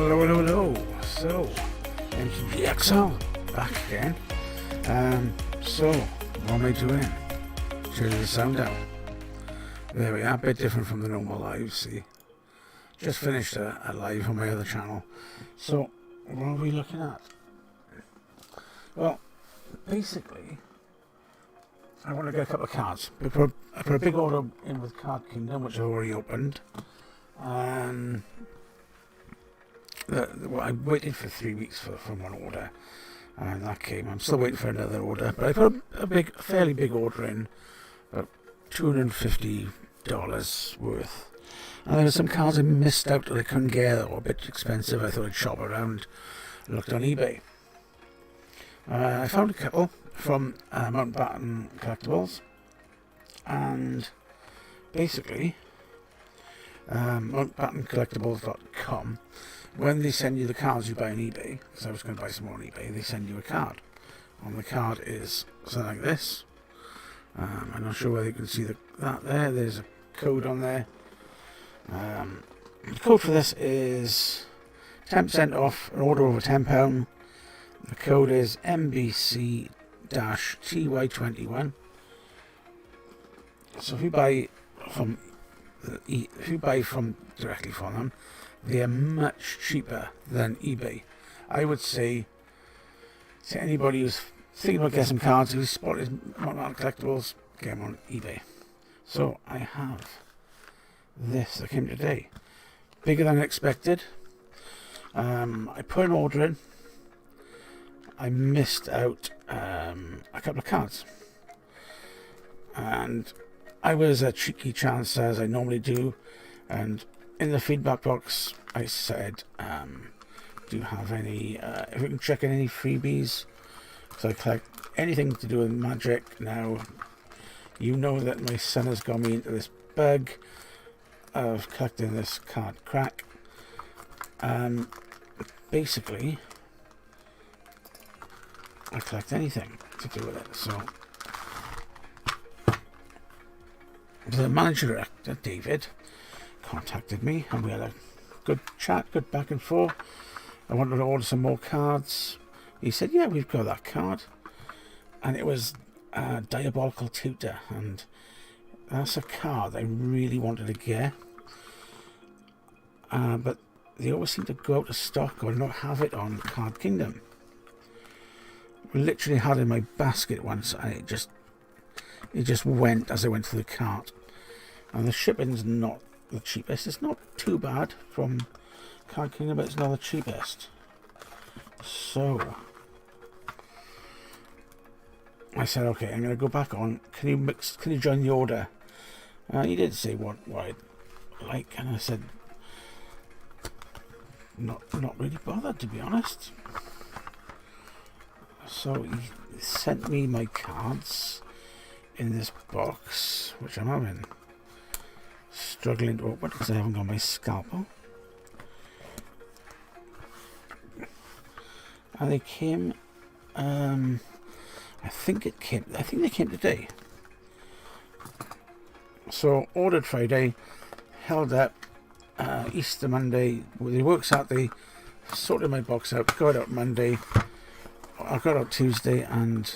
Hello, hello, hello. So, MTGXL back again. So, what am I doing? Turn the sound out. There we are, a bit different from the normal live, see. Just finished a live on my other channel. So, what are we looking at? Well, basically, I want to get a couple of cards. I put a big order in with Card Kingdom, which I've already opened. And I waited for 3 weeks for one order, and that came. I'm still waiting for another order, but I put a fairly big order in, about $250 worth. And there were some cards I missed out that I couldn't get, that were a bit expensive. I thought I'd shop around. I looked on eBay. I found a couple from Mountbatten Collectibles, and basically, MountbattenCollectibles.com. When they send you the cards you buy on eBay, because I was going to buy some more on eBay, they send you a card. On the card is something like this. I'm not sure whether you can see that there. There's a code on there. The code for this is 10% off an order over £10. The code is MBC-TY21. So if you buy directly from them, they are much cheaper than eBay. I would say to anybody who's thinking about getting some cards, who's spotted Mountbatten Collectibles, get them on eBay. So I have this that came today. Bigger than expected. I put an order in. I missed out a couple of cards. And I was a cheeky chance, as I normally do, and in the feedback box I said, do you have any, if you can check in any freebies, so I collect anything to do with magic. Now, you know that my son has got me into this bug of collecting this card crack. Basically, I collect anything to do with it, so the manager director, David, contacted me, and we had a good chat, good back and forth. I wanted to order some more cards. He said, yeah, we've got that card. And it was Diabolical Tutor, and that's a card I really wanted to get. But they always seem to go out of stock or not have it on Card Kingdom. I literally had it in my basket once, and it just went as I went through the cart. And the shipping's not the cheapest. It's not too bad from Card Kingdom, but it's not the cheapest. So I said, okay, I'm going to go back on. Can you join the order? He did say what I'd like, and I said, not really bothered, to be honest. So he sent me my cards in this box, which I'm having struggling to open because I haven't got my scalpel. And they came, I think they came today. So ordered Friday, held up Easter Monday. They worked Saturday, sorted my box out, got it out Monday. I got out Tuesday, and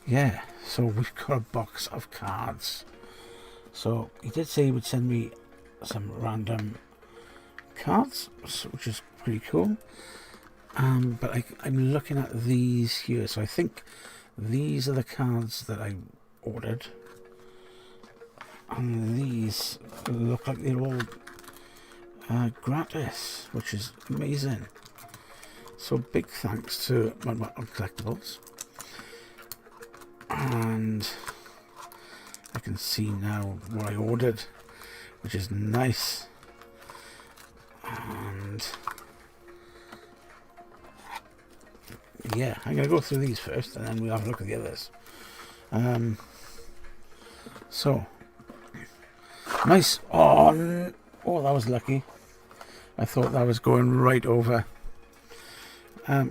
yeah, so we've got a box of cards. So he did say he would send me some random cards, which is pretty cool. But I'm looking at these here, so I think these are the cards that I ordered, and these look like they're all gratis, which is amazing. So big thanks to Mountbatten Collectibles. And I can see now what I ordered, which is nice. And yeah, I'm going to go through these first, and then we'll have a look at the others. So nice. Oh, that was lucky. I thought that was going right over.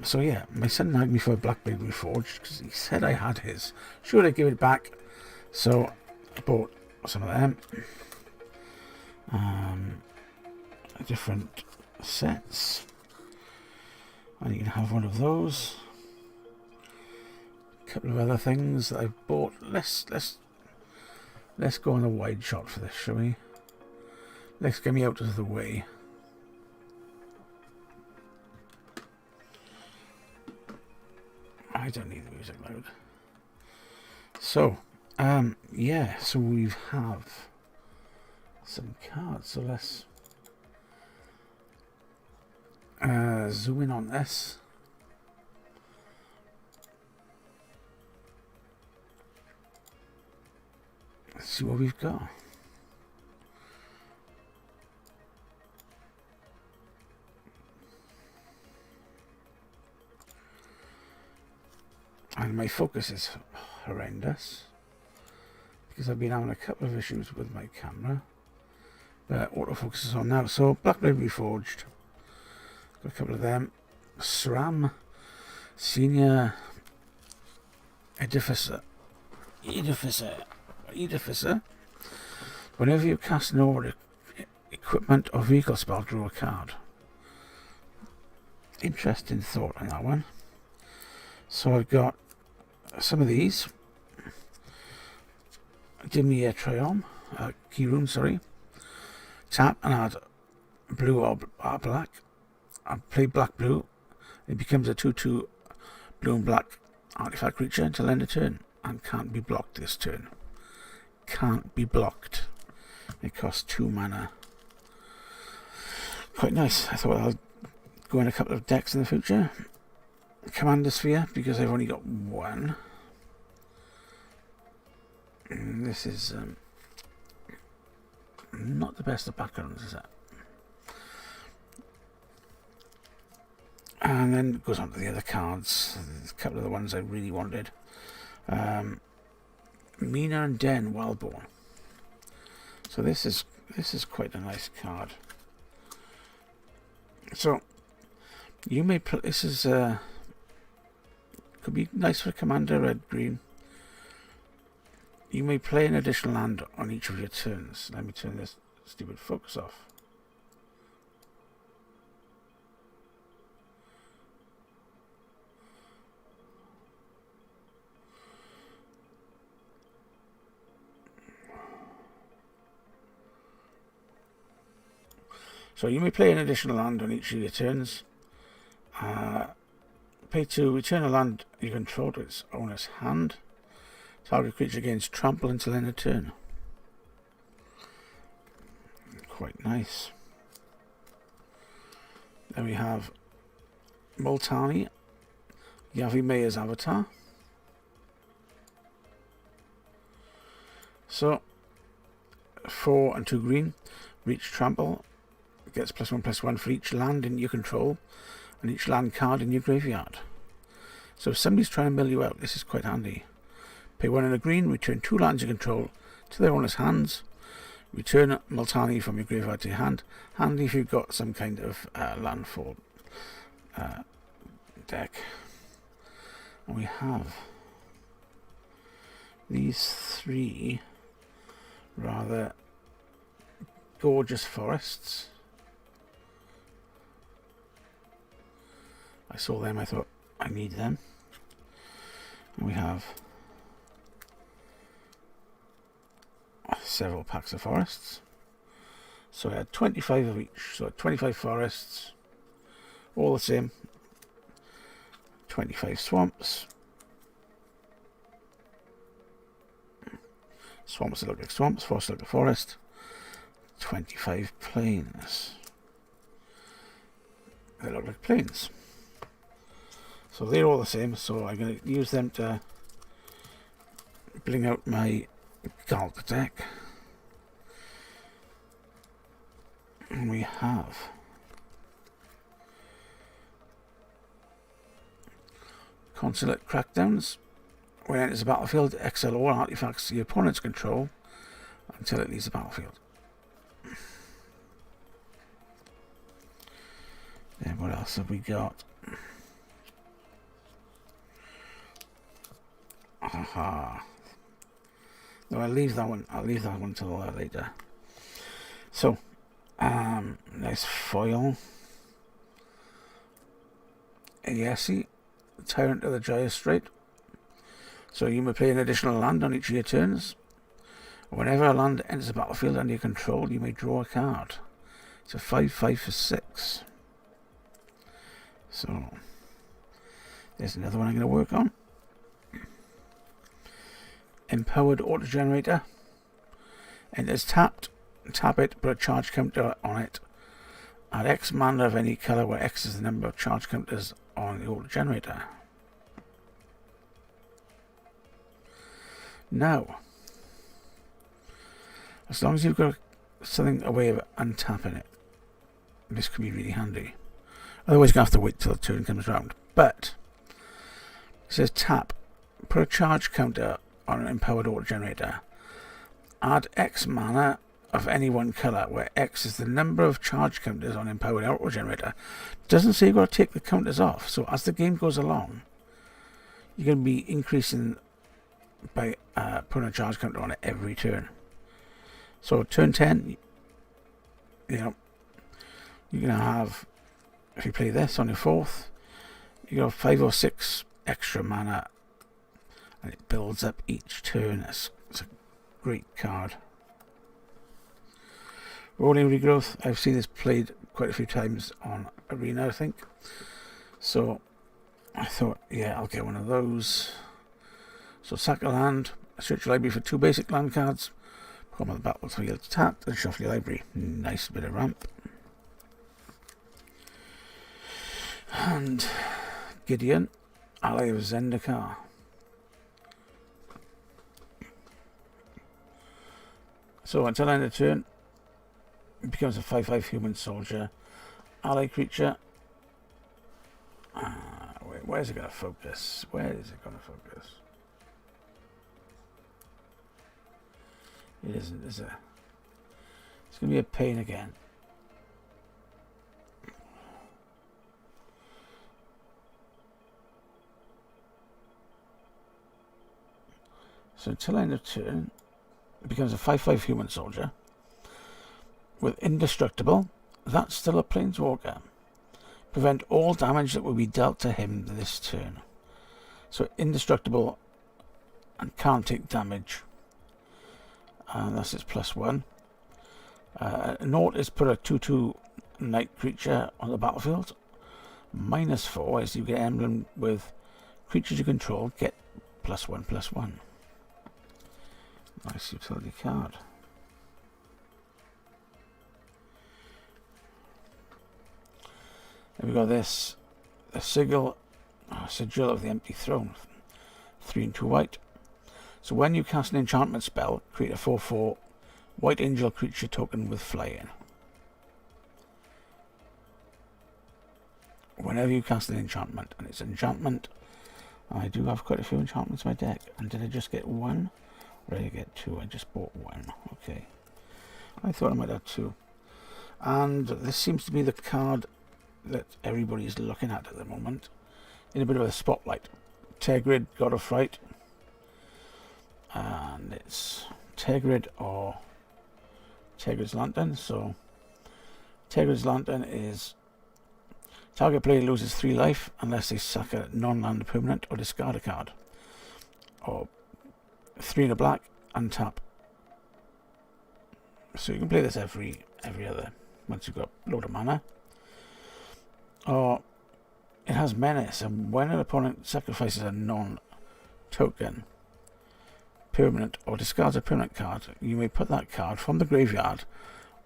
So yeah, my son nagged me for a Blackberry Reforged because he said I had his. Should I give it back? So I bought some of them. A different sets, and you can have one of those. A couple of other things that I've bought. Let's go on a wide shot for this, shall we? Let's get me out of the way. I don't need the music loud. So, yeah, so we have some cards. So let's zoom in on this. Let's see what we've got. And my focus is horrendous because I've been having a couple of issues with my camera, but autofocus is on now. So Blackberry Reforged, got a couple of them. SRAM Senior Edificer. Whenever you cast an order, equipment or vehicle spell, draw a card. Interesting thought on that one. So I've got some of these. Give me a key room, sorry. Tap and add blue or black. I play black-blue. It becomes a 2/2 blue and black artifact creature until end of turn and can't be blocked this turn. Can't be blocked. It costs 2 mana. Quite nice. I thought I'll go in a couple of decks in the future. Commander Sphere, because I've only got one. And this is not the best of backgrounds, is it? And then it goes on to the other cards. There's a couple of the ones I really wanted. Mina and Den Wellborn. So this is quite a nice card. So you may play. This is could be nice for Commander Red Green. You may play an additional land on each of your turns. Let me turn this stupid focus off. So you may play an additional land on each of your turns. Pay 2, return a land you control to its owner's hand. Target creature gains trample until end of turn. Quite nice. Then we have Multani, Yavi Mayer's avatar. So 4 and 2 green, reach trample. Gets +1/+1 for each land in your control and each land card in your graveyard. So if somebody's trying to mill you out, this is quite handy. Pay 1 and a green, return 2 lands you control to their owner's hands. Return Multani from your graveyard to your hand. Handy if you've got some kind of landfall deck. And we have these 3 rather gorgeous forests. I saw them, I thought, I need them. And we have several packs of forests. So I had 25 of each, so 25 forests, all the same. 25 swamps. Swamps that look like swamps, forests look like forest. 25 plains. They look like plains. So they're all the same, so I'm going to use them to bring out my Galt deck. And we have Consulate Crackdowns. When it enters the battlefield, exile all artifacts to your opponent's control until it leaves the battlefield. Then what else have we got? Aha. No, I'll leave that one till later. So, nice foil. Yesi, Tyrant of the Gyre Strait. So you may play an additional land on each of your turns. Whenever a land enters the battlefield under your control, you may draw a card. It's a 5/5 for 6. So there's another one I'm going to work on. Empowered Auto Generator. Enters tapped. Tap it, put a charge counter on it. Add X mana of any colour where X is the number of charge counters on the auto generator. Now, as long as you've got something, a way of untapping it, this can be really handy. Otherwise, you're going to have to wait till the turn comes round. But it says tap, put a charge counter on an empowered auto generator. Add X mana of any one colour where X is the number of charge counters on empowered auto generator. Doesn't say you've got to take the counters off. So as the game goes along, you're going to be increasing by putting a charge counter on it every turn. So turn 10, you're going to have, if you play this on your 4th, you got 5 or 6 extra mana, and it builds up each turn. It's a great card. Rolling Regrowth, I've seen this played quite a few times on Arena, I think. So I thought, yeah, I'll get one of those. So sack a land, search your library for 2 basic land cards, put them on the battlefield tapped, and shuffle your library. Nice bit of ramp. And Gideon, ally of Zendikar. So until end of turn, it becomes a 5/5 human soldier, ally creature. Wait, where's it going to focus? Where is it going to focus? It isn't, is it? It's going to be a pain again. So until end of turn, it becomes a 5/5 human soldier. With Indestructible, that's still a Planeswalker. Prevent all damage that will be dealt to him this turn. So Indestructible and can't take damage. And that's its +1. Note is put a 2/2 night creature on the battlefield. -4 is you get emblem with creatures you control get +1/+1. Nice utility card. Then we've got this, the Sigil of the Empty Throne, 3 and 2 white. So when you cast an enchantment spell, create a 4/4 white angel creature token with flying. Whenever you cast an enchantment, and it's an enchantment, I do have quite a few enchantments in my deck. And did I just get 1? Or did I get 2? I just bought 1. Okay. I thought I might have 2. And this seems to be the card that everybody's looking at the moment, in a bit of a spotlight. Tergrid, God of Fright, and it's Tergrid or Tergrid's Lantern. So Tergrid's Lantern is target player loses 3 life unless they sack a non-land permanent or discard a card, or 3 in a black, untap. So you can play this every other once you've got a load of mana. Or it has Menace, and when an opponent sacrifices a non-token permanent or discards a permanent card, you may put that card from the graveyard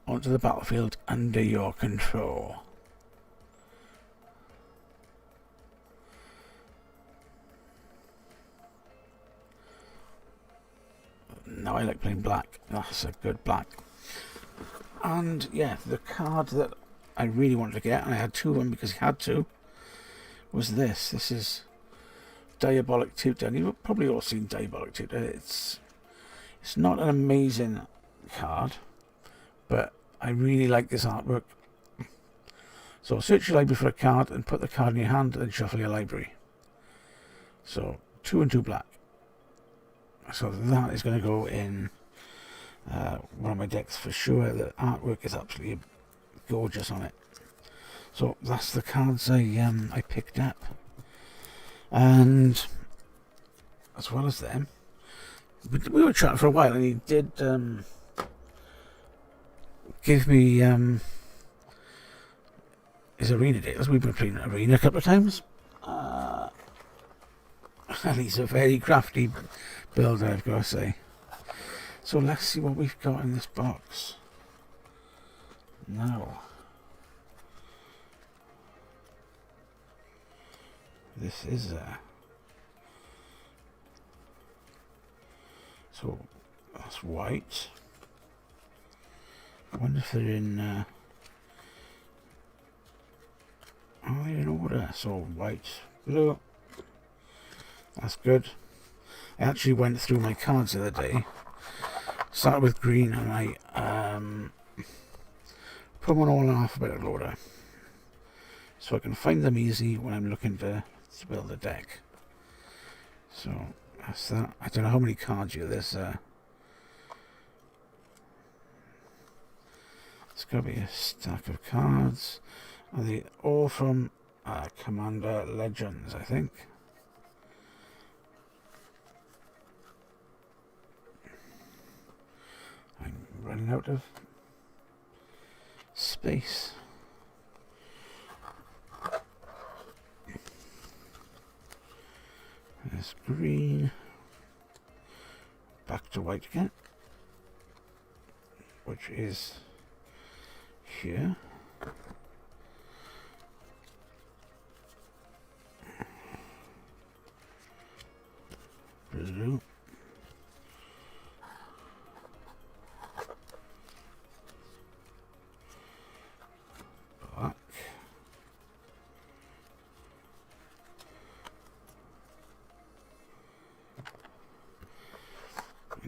onto the battlefield under your control. Now I like playing black. That's a good black. And yeah, the card that I really wanted to get, and I had 2 of them because I had to, was this. This is Diabolic Tutor, and you've probably all seen Diabolic Tutor. It's not an amazing card, but I really like this artwork. So search your library for a card and put the card in your hand, and then shuffle your library. So 2 and 2 black. So that is going to go in one of my decks for sure. The artwork is absolutely gorgeous on it. So that's the cards I picked up, and as well as them, we were chatting for a while, and he did give me his arena data. We've been playing arena a couple of times, and he's a very crafty builder, I've got to say. So let's see what we've got in this box. Now, this is so that's white. I wonder if they're in are they in order? So white, blue. That's good. I actually went through my cards the other day. Started with green, and I put them all in alphabetical order, so I can find them easy when I'm looking to build a deck. So that's that. I don't know how many cards you have. There's it's got to be a stack of cards. Are they all from Commander Legends, I think? I'm running out of space. There's green. Back to white again, which is here. Blue. Black.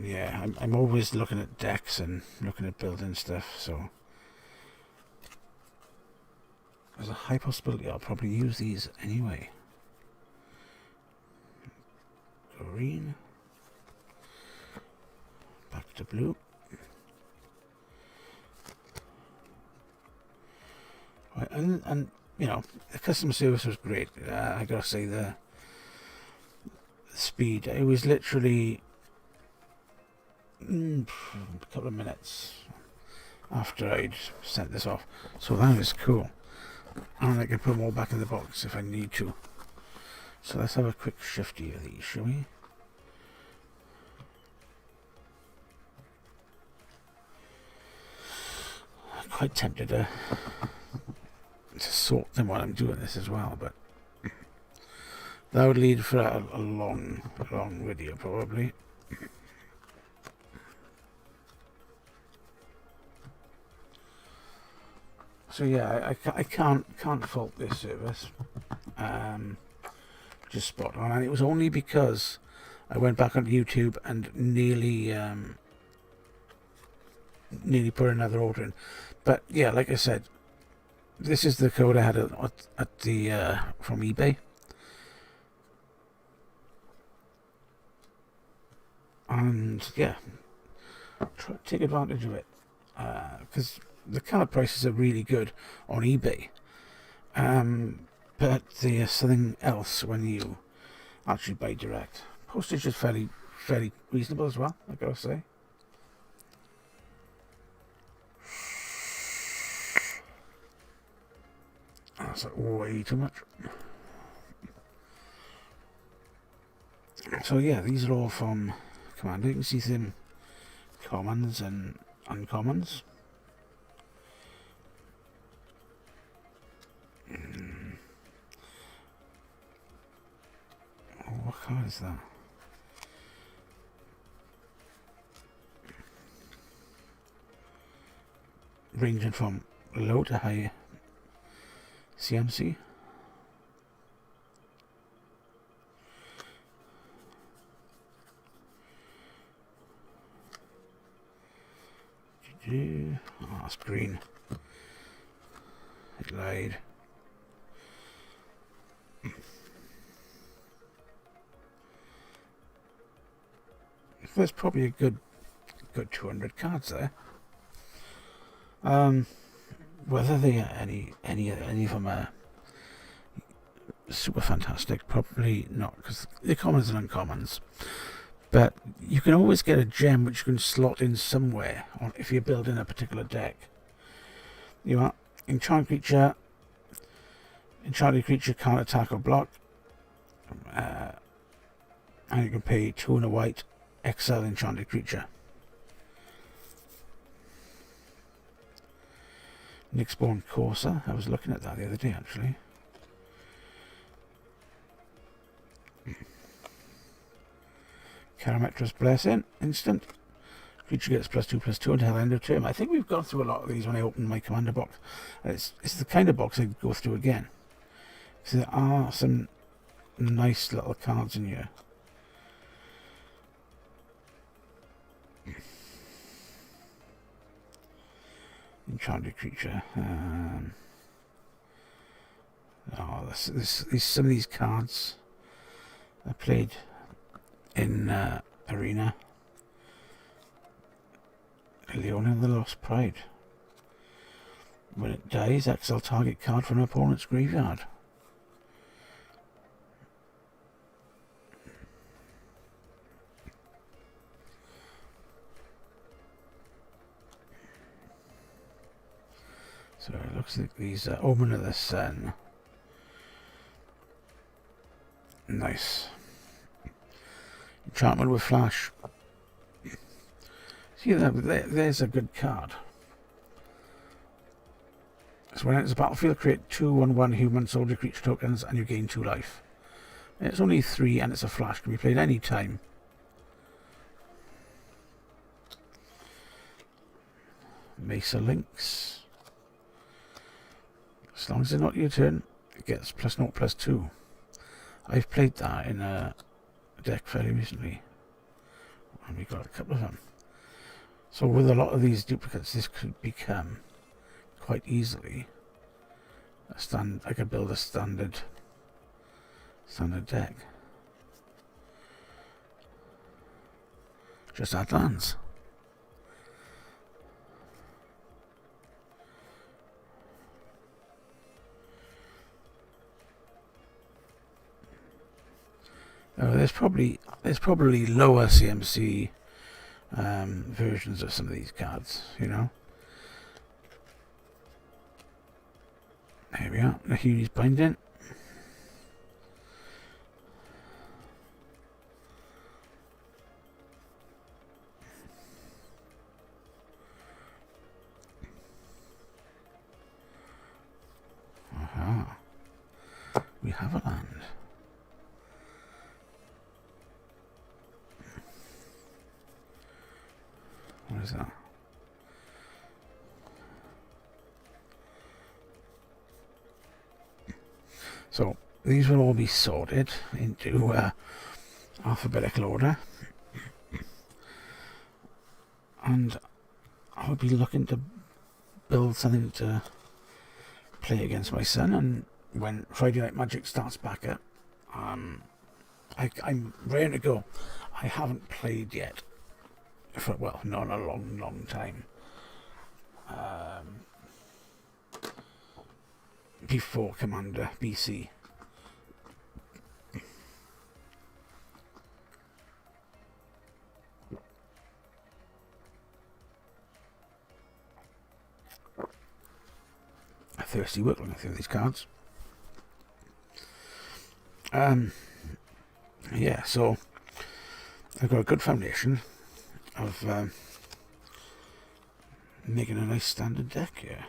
Yeah, I'm always looking at decks and looking at building stuff, so there's a high possibility I'll probably use these anyway. Green. Back to blue. Right, and you know, the customer service was great. I gotta say the speed. It was literally a couple of minutes after I'd sent this off, so that is cool. And I can put them all back in the box if I need to. So let's have a quick shifty of these, shall we? I'm quite tempted to sort them while I'm doing this as well, but that would lead for a long video probably. So yeah, I can't fault this service. Just spot on, and it was only because I went back on YouTube and nearly put another order in. But yeah, like I said, this is the code I had at the from eBay, and yeah, take advantage of it, because the card prices are really good on eBay, but there's something else when you actually buy direct. Postage is fairly reasonable as well, I gotta say. That's like way too much. So yeah, these are all from Commander. You can see some commons and uncommons. Oh, what card is that? Ranging from low to high CMC. Oh, that's green. It lied. There's probably a good 200 cards there. whether they are any of them are super fantastic, probably not, because they're commons and uncommons. But you can always get a gem which you can slot in somewhere if you're building a particular deck. You are enchanted creature can't attack or block, and you can pay 2 and a white, exile enchanted creature. Nyxborn Corsair, I was looking at that the other day actually. Karametra's Blessing, instant. Creature gets +2/+2 until end of turn. I think we've gone through a lot of these when I opened my commander box. It's the kind of box I'd go through again. So there are some nice little cards in here. Enchanted creature. Some of these cards I played in Arena. Leona of the Lost Pride. When it dies, exile target card from an opponent's graveyard. So it looks like these are Omen of the Sun. Nice. Enchantment with Flash. See, there's a good card. So when it enters the battlefield, create 2/1/1 human soldier creature tokens and you gain 2 life. And it's only 3 and it's a flash. Can be played any time. Mesa Lynx. As long as it's not your turn, it gets +0/+2. I've played that in a deck fairly recently. And we got a couple of them. So with a lot of these duplicates, this could become quite easily I could build a standard deck. Just add lands. There's probably lower CMC versions of some of these cards, you know. Here we are, the Huey's Binding. Aha. We have a land. What is that? So these will all be sorted into alphabetical order, and I'll be looking to build something to play against my son. And when Friday Night Magic starts back up, I'm ready to go. I haven't played yet for, well, not a long time. Before Commander BC. A thirsty work looking through these cards. Yeah, so I've got a good foundation of making a nice standard deck here.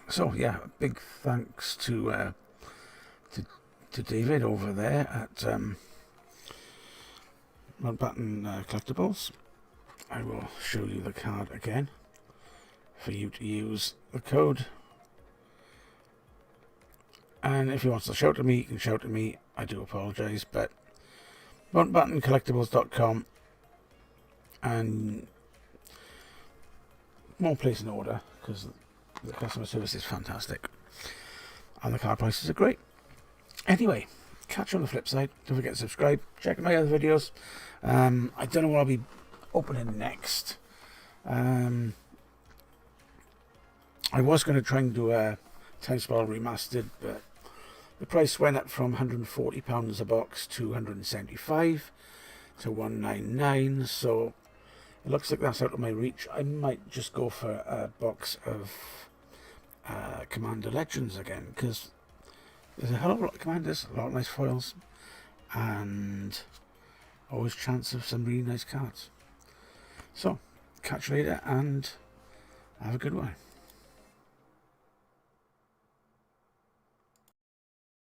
So yeah, big thanks to David over there at Mountbatten Collectibles. I will show you the card again for you to use the code. And if you want to shout at me, you can shout at me. I do apologise, but MountbattenCollectibles.com and won't place an order because the customer service is fantastic and the card prices are great. Anyway, catch you on the flip side. Don't forget to subscribe. Check my other videos. I don't know what I'll be opening next. I was going to try and do a Time Spiral Remastered, but the price went up from £140 a box to £175 to £199, so it looks like that's out of my reach. I might just go for a box of Commander Legends again, because there's a hell of a lot of Commanders, a lot of nice foils, and always chance of some really nice cards. So, catch you later, and have a good one.